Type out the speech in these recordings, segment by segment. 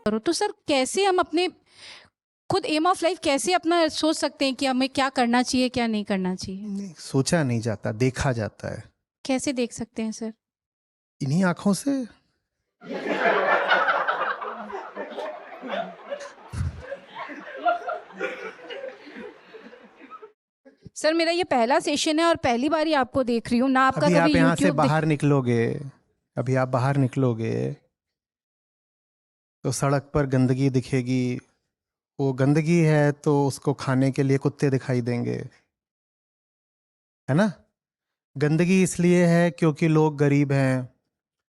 करो। तो सर कैसे हम अपने खुद एम ऑफ लाइफ कैसे अपना सोच सकते हैं कि हमें क्या करना चाहिए क्या नहीं करना चाहिए? नहीं, सोचा नहीं जाता, देखा जाता है। कैसे देख सकते हैं सर? इन्हीं आंखों से। सर मेरा ये पहला सेशन है और पहली बार ही आपको देख रही हूँ ना। आपका अभी कभी आप यहाँ से यूट्यूब बाहर निकलोगे, अभी आप बाहर निकलोगे तो सड़क पर गंदगी दिखेगी। वो गंदगी है तो उसको खाने के लिए कुत्ते दिखाई देंगे, है ना। गंदगी इसलिए है क्योंकि लोग गरीब हैं।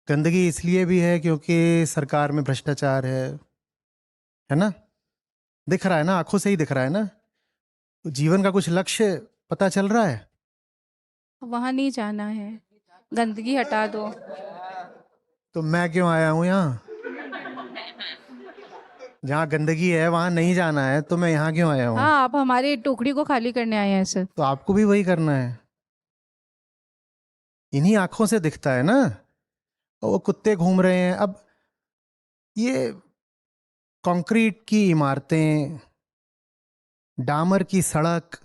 गंदगी इसलिए भी है क्योंकि सरकार में भ्रष्टाचार है ना। दिख रहा है ना, आंखों से ही दिख रहा है ना। तो जीवन का कुछ लक्ष्य पता चल रहा है। वहाँ नहीं जाना है, गंदगी हटा दो। तो मैं क्यों आया हूँ यहाँ? जहाँ गंदगी है वहां नहीं जाना है, तो मैं यहाँ क्यों आया हूँ? हाँ, आप हमारे टोकरी को खाली करने आए हैं सर। तो आपको भी वही करना है। इन्हीं आंखों से दिखता है ना। और वो कुत्ते घूम रहे हैं। अब ये कंक्रीट की इमारतें, डामर की सड़क,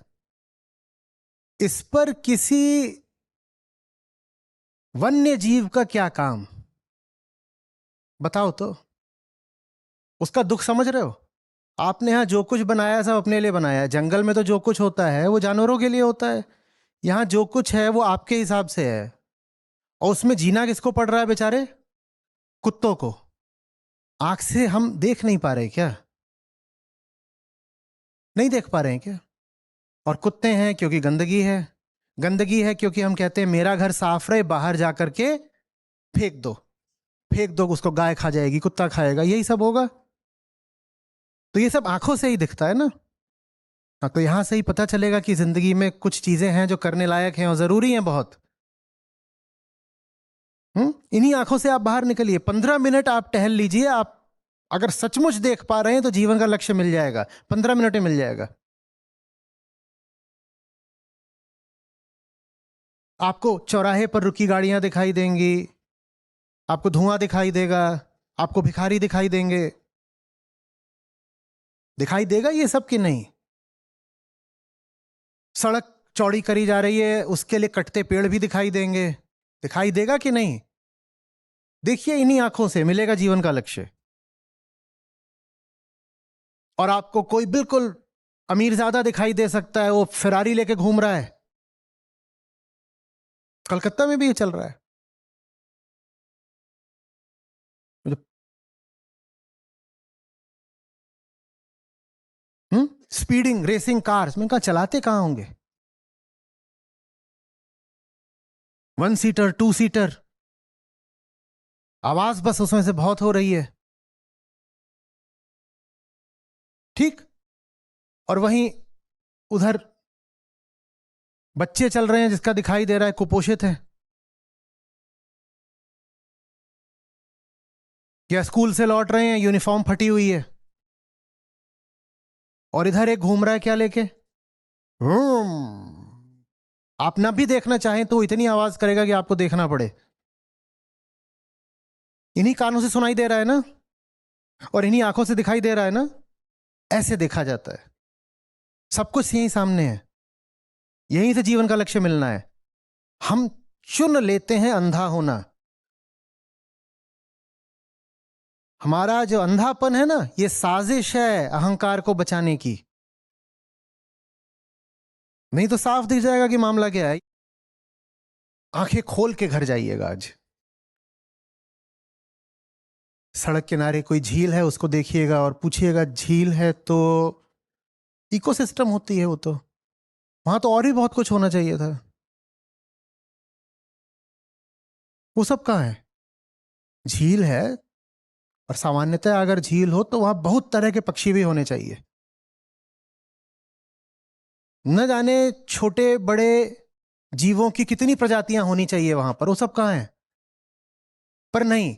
इस पर किसी वन्य जीव का क्या काम? बताओ तो। उसका दुख समझ रहे हो? आपने यहाँ जो कुछ बनाया सब अपने लिए बनाया है। जंगल में तो जो कुछ होता है वो जानवरों के लिए होता है। यहाँ जो कुछ है वो आपके हिसाब से है। और उसमें जीना किसको पड़ रहा है बेचारे? कुत्तों को। आंख से हम देख नहीं पा रहे क्या? नहीं देख पा रहे हैं क्या? और कुत्ते हैं क्योंकि गंदगी है। गंदगी है क्योंकि हम कहते हैं मेरा घर साफ रहे, बाहर जाकर के फेंक दो। फेंक दो, उसको गाय खा जाएगी, कुत्ता खाएगा, यही सब होगा। तो ये सब आंखों से ही दिखता है ना। हाँ, तो यहां से ही पता चलेगा कि जिंदगी में कुछ चीजें हैं जो करने लायक हैं और जरूरी हैं बहुत। इन्हीं आंखों से आप बाहर निकलिए। 15 मिनट आप टहल लीजिए। आप अगर सचमुच देख पा रहे हैं तो जीवन का लक्ष्य मिल जाएगा, 15 मिनट में मिल जाएगा। आपको चौराहे पर रुकी गाड़ियां दिखाई देंगी, आपको धुआं दिखाई देगा, आपको भिखारी दिखाई देंगे। दिखाई देगा ये सब कि नहीं? सड़क चौड़ी करी जा रही है, उसके लिए कटते पेड़ भी दिखाई देंगे। दिखाई देगा कि नहीं? देखिए, इन्हीं आंखों से मिलेगा जीवन का लक्ष्य। और आपको कोई बिल्कुल अमीरजादा दिखाई दे सकता है, वो फेरारी लेके घूम रहा है। कलकत्ता में भी ये चल रहा है। स्पीडिंग रेसिंग कार्स में कहा चलाते कहां होंगे? 1 सीटर 2 सीटर, आवाज बस उसमें से बहुत हो रही है। ठीक। और वहीं उधर बच्चे चल रहे हैं जिसका दिखाई दे रहा है कुपोषित है, या स्कूल से लौट रहे हैं, यूनिफॉर्म फटी हुई है। और इधर एक घूम रहा है क्या लेके? आप ना भी देखना चाहें तो इतनी आवाज करेगा कि आपको देखना पड़े। इन्हीं कानों से सुनाई दे रहा है ना, और इन्हीं आंखों से दिखाई दे रहा है ना। ऐसे देखा जाता है। सब कुछ यहीं सामने है। यहीं से जीवन का लक्ष्य मिलना है। हम चुन लेते हैं अंधा होना। हमारा जो अंधापन है ना, ये साजिश है अहंकार को बचाने की। नहीं तो साफ दिख जाएगा कि मामला क्या है। आंखें खोल के घर जाइएगा आज। सड़क किनारे कोई झील है, उसको देखिएगा और पूछिएगा झील है तो इकोसिस्टम होती है वो तो। वहां तो और भी बहुत कुछ होना चाहिए था। वो सब कहाँ है? झील है, और सामान्यतः अगर झील हो तो वहां बहुत तरह के पक्षी भी होने चाहिए। न जाने छोटे बड़े जीवों की कितनी प्रजातियां होनी चाहिए वहां पर। वो सब कहाँ है? पर नहीं,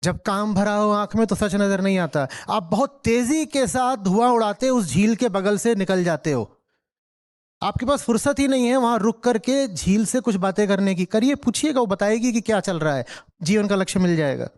जब काम भरा हो आंख में तो सच नजर नहीं आता। आप बहुत तेजी के साथ धुआं उड़ाते उस झील के बगल से निकल जाते हो। आपके पास फुर्सत ही नहीं है वहां रुक करके झील से कुछ बातें करने की। करिए, पूछिएगा, वो बताएगी कि क्या चल रहा है। जीवन का लक्ष्य मिल जाएगा।